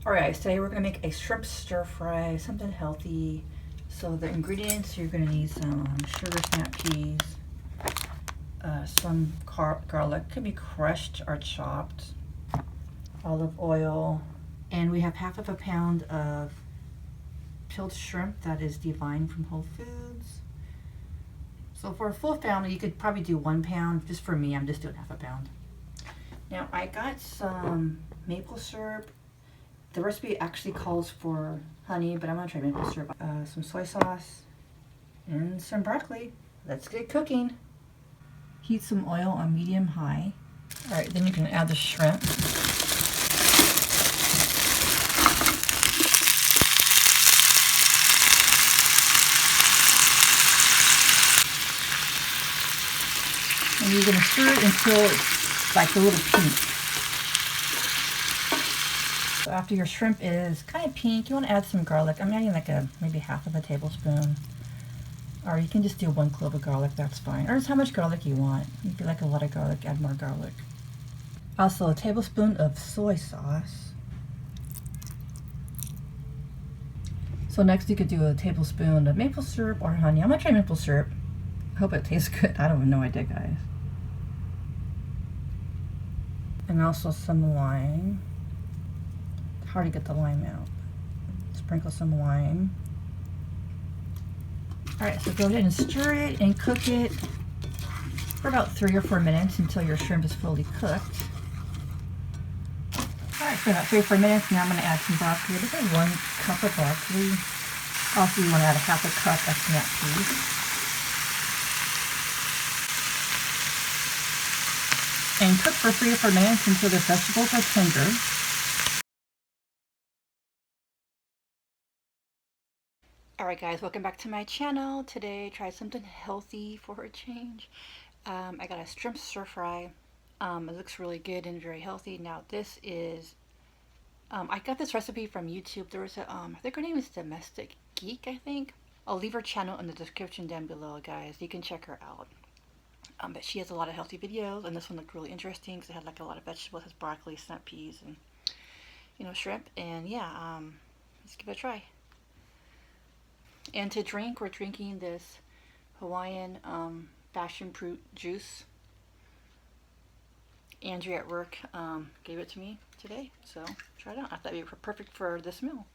Alright guys, today we're going to make a shrimp stir fry, something healthy. So the ingredients, you're going to need some sugar snap peas, some garlic, could be crushed or chopped, olive oil, and we have half of a pound of peeled shrimp that is divine from Whole Foods. So for a full family, you could probably do 1 pound. Just for me, I'm just doing half a pound. Now I got some maple syrup. The recipe actually calls for honey, but I'm gonna try maple syrup. Some soy sauce and some broccoli. Let's get cooking. Heat some oil on medium-high. All right, then you can add the shrimp. And you're gonna stir it until it's like a little pink. So after your shrimp is kind of pink, you want to add some garlic. I'm adding like maybe half of a tablespoon. Or you can just do 1 clove of garlic, that's fine. Or just how much garlic you want. If you like a lot of garlic, add more garlic. Also a tablespoon of soy sauce. So next you could do a tablespoon of maple syrup or honey. I'm gonna try maple syrup. I hope it tastes good. I don't have no idea, guys. And also some lime. It's hard to get the lime out. Sprinkle some lime. Alright, so go ahead and stir it and cook it for about 3 or 4 minutes until your shrimp is fully cooked. Alright, for about 3 or 4 minutes, now I'm going to add some broccoli. This is 1 cup of broccoli. Also, you want to add a half a cup of snap peas. And cook for 3 or 4 minutes until the vegetables are tender. Alright guys, welcome back to my channel. Today, try something healthy for a change. I got a shrimp stir fry. It looks really good and very healthy. Now this is, I got this recipe from YouTube. There was a, I think her name is Domestic Geek, I think. I'll leave her channel in the description down below, guys. You can check her out. But she has a lot of healthy videos, and this one looked really interesting because it had like a lot of vegetables. It has broccoli, snap peas, and shrimp. And yeah, let's give it a try. And to drink, we're drinking this Hawaiian passion fruit juice. Andrea at work gave it to me today, so try it out. I thought it would be perfect for this meal.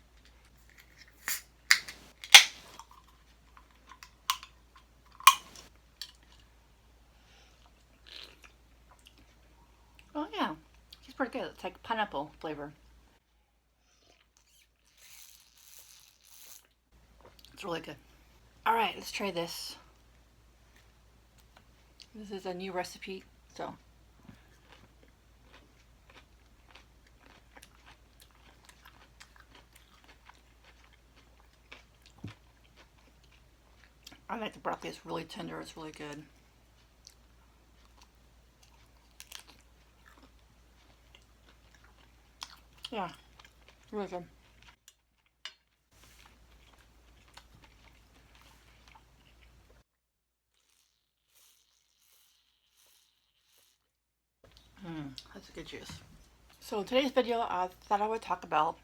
Oh yeah, it's pretty good. It's like pineapple flavor. It's really good. Alright, let's try this. This is a new recipe, so. I like the broccoli, it's really tender, it's really good. Yeah, really good. That's a good juice. So in today's video, I thought I would talk about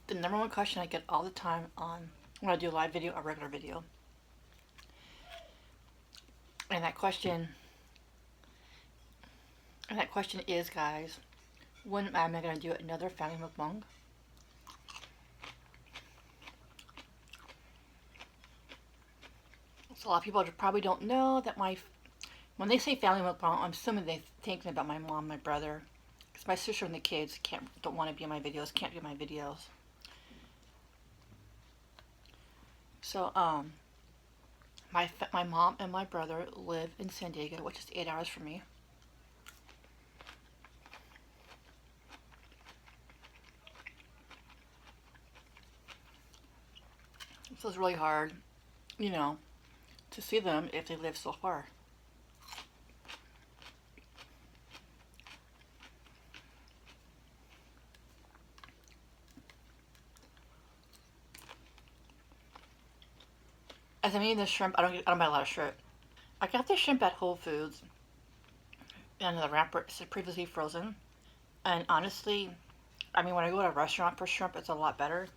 the #1 question I get all the time on when I do a live video or regular video. And that question is, guys, when am I going to do another family mukbang? So a lot of people probably don't know that when they say family mukbang, I'm assuming they're thinking about my mom, my brother, because my sister and the kids don't want to be in my videos, can't be in my videos. So my mom and my brother live in San Diego, which is 8 hours from me. So it's really hard, to see them if they live so far. As I'm eating the shrimp, I don't buy a lot of shrimp. I got the shrimp at Whole Foods, and the wrapper is previously frozen. And honestly, I mean, when I go to a restaurant for shrimp, it's a lot better.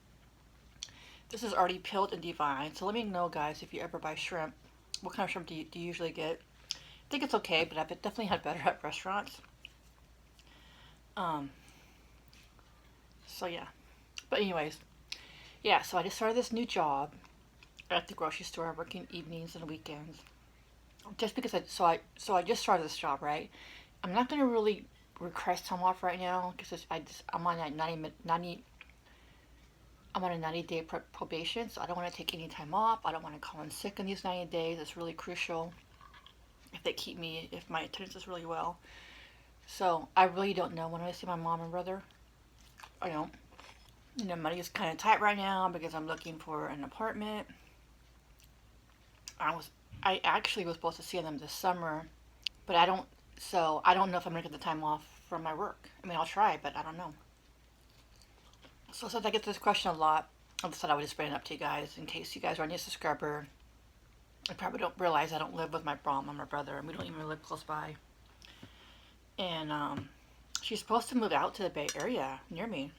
This is already peeled and deveined, so let me know, guys, if you ever buy shrimp, what kind of shrimp do you usually get? I think it's okay, but I've definitely had better at restaurants. Um, so yeah. But anyways, yeah, so I just started this new job at the grocery store, working evenings and weekends. Just because I just started this job, right? I'm not gonna really request time off right now because I'm on that 90 I'm on a 90-day probation, so I don't want to take any time off. I don't want to call in sick in these 90 days. It's really crucial if my attendance is really well. So I really don't know when I see my mom and brother. I don't. Money is kind of tight right now because I'm looking for an apartment. I actually was supposed to see them this summer, but I don't. So I don't know if I'm gonna get the time off from my work. I mean, I'll try, but I don't know. So since I get this question a lot, I decided I would just bring it up to you guys in case you guys are a new subscriber. I probably don't realize I don't live with my mom and my brother, and we don't even live close by. And she's supposed to move out to the Bay Area near me.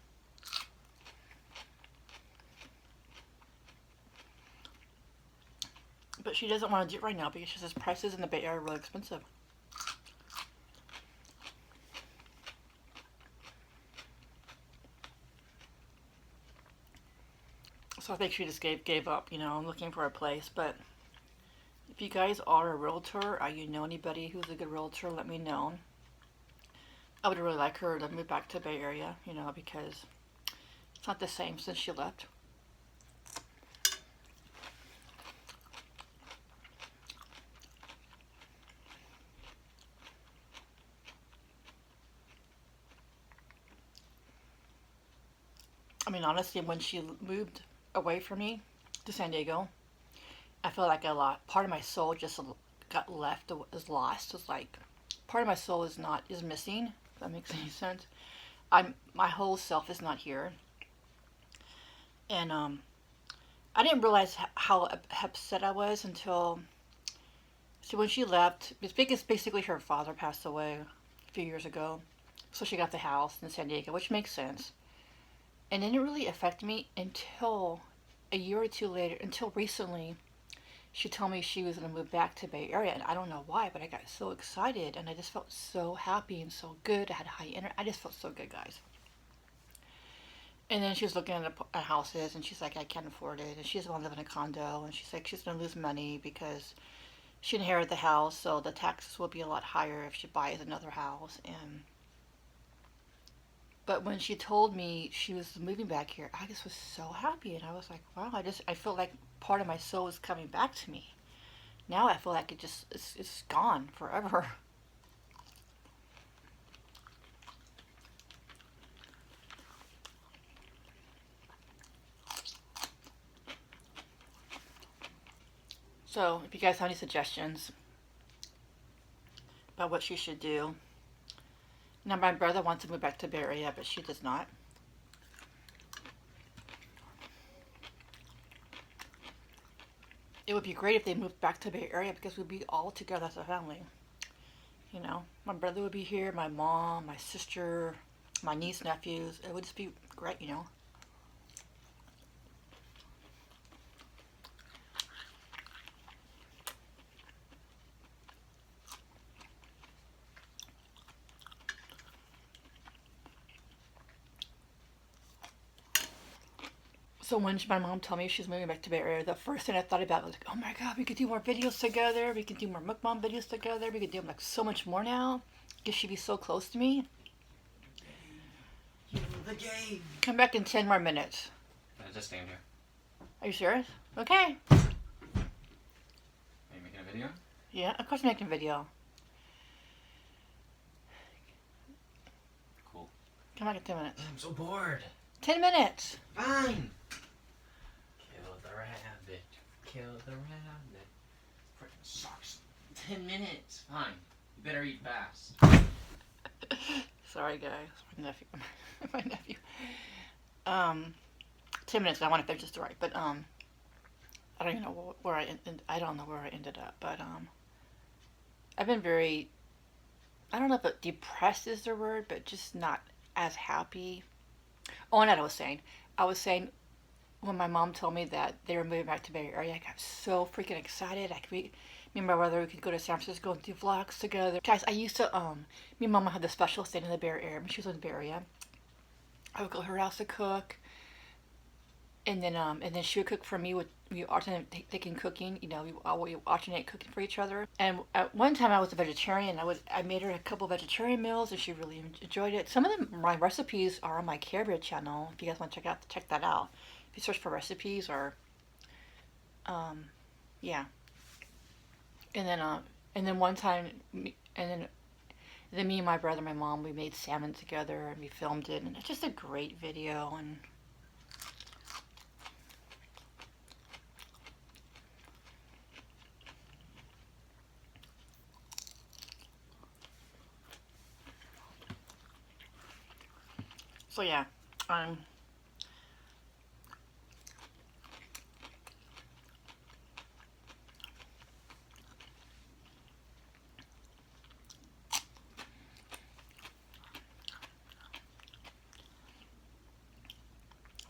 But she doesn't want to do it right now because she says prices in the Bay Area are really expensive. So I think she just gave up, looking for a place. But if you guys are a realtor or you know anybody who's a good realtor, let me know. I would really like her to move back to the Bay Area, because it's not the same since she left. I mean, honestly, when she moved away from me to San Diego, I feel like part of my soul just got left, is lost. It's like part of my soul is missing. If that makes any sense. My whole self is not here, and I didn't realize how upset I was until when she left. It's basically her father passed away a few years ago, so she got the house in San Diego, which makes sense. And it didn't really affect me until a year or two later, until recently. She told me she was going to move back to Bay Area, and I don't know why, but I got so excited, and I just felt so happy and so good. I had high energy. I just felt so good, guys. And then she was looking at houses, and she's like, I can't afford it. And she doesn't want to live in a condo, and she's like, she's going to lose money because she inherited the house, so the taxes will be a lot higher if she buys another house. But when she told me she was moving back here, I just was so happy, and I was like, wow, I felt like part of my soul was coming back to me. Now I feel like it's gone forever. So if you guys have any suggestions about what she should do. Now my brother wants to move back to Bay Area, but she does not. It would be great if they moved back to Bay Area because we'd be all together as a family. My brother would be here, my mom, my sister, my niece, nephews. It would just be great. So when my mom told me she's moving back to Bay Area, the first thing I thought about was like, oh my god, we could do more videos together. We could do more mukbang videos together. We could do like so much more now because she'd be so close to me. The game. Come back in 10 more minutes. Just stand here. Are you serious? Okay. Are you making a video? Yeah, of course I'm making a video. Cool. Come back in 10 minutes. I'm so bored. 10 minutes. Fine. Kill the rabbit. Kill the rabbit. Freaking sucks. 10 minutes. Fine. You better eat fast. Sorry, guys. My nephew. My nephew. 10 minutes. I want to finish this story, but I don't even know where I don't know where I ended up, but I've been very. I don't know if depressed is the word, but just not as happy Oh, and I was saying. I was saying when my mom told me that they were moving back to Bay Area, I got so freaking excited. Me and my brother, we could go to San Francisco and do vlogs together. Guys, I used to, me and Mama had the special stay in the Bay Area. When she was in the Bay Area, I would go to her house to cook, and then she would cook for me. We alternate taking cooking. You know, we alternate cooking for each other. And at one time, I was a vegetarian. I made her a couple vegetarian meals, and she really enjoyed it. Some of my recipes are on my Karebear channel. If you guys want to check that out. If you search for recipes or yeah. And then one time, and then me and my brother, and my mom, we made salmon together and we filmed it, and it's just a great video. And so yeah, um,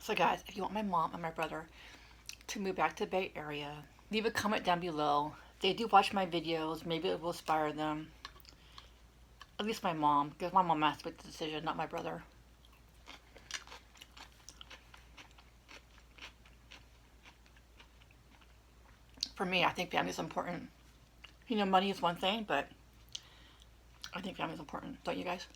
so guys, if you want my mom and my brother to move back to the Bay Area, leave a comment down below. They do watch my videos. Maybe it will inspire them. At least my mom, because my mom has to make the decision, not my brother. For me, I think family is important. You know, money is one thing, but I think family is important. Don't you guys?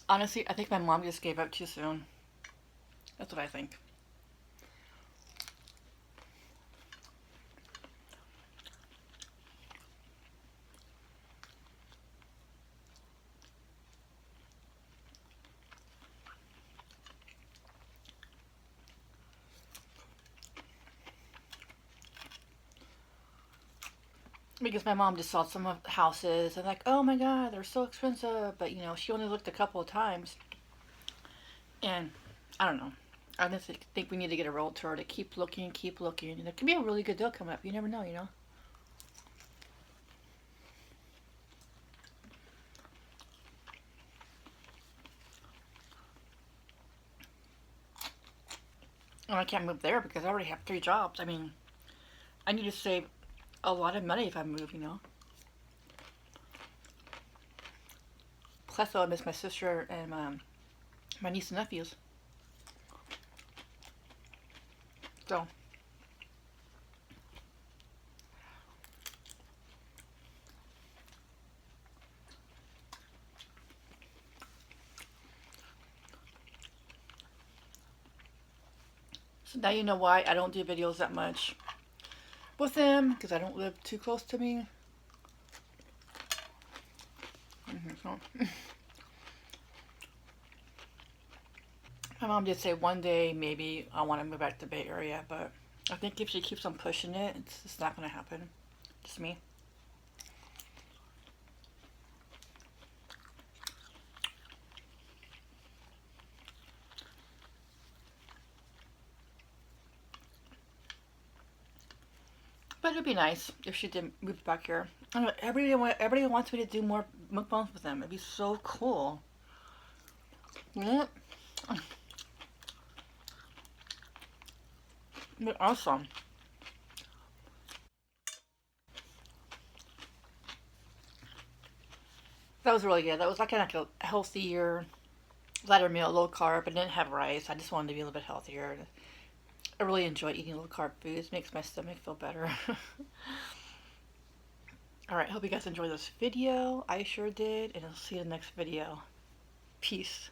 Honestly, I think my mom just gave up too soon. That's what I think. Because my mom just saw some of the houses and like, oh my god, they're so expensive. But you know, she only looked a couple of times, and I don't know. I just think we need to get a realtor to keep looking, keep looking, and there could be a really good deal coming up. You never know, you know. And I can't move there because I already have 3 jobs. I mean, I need to save a lot of money if I move, you know. Plus, I'll miss my sister and my niece and nephews. So, so now you know why I don't do videos that much with them, because I don't live too close to me. So. My mom did say one day maybe I want to move back to the Bay Area, but I think if she keeps on pushing it, it's just not going to happen. Just me. But it'd be nice if she did move back here. I know, everybody wants me to do more mukbangs with them. It'd be so cool. Yeah. It'd be awesome. That was really good. That was like a healthier, lighter meal, low carb, and didn't have rice. I just wanted to be a little bit healthier. I really enjoy eating low carb foods. Makes my stomach feel better. Alright, hope you guys enjoyed this video. I sure did, and I'll see you in the next video. Peace.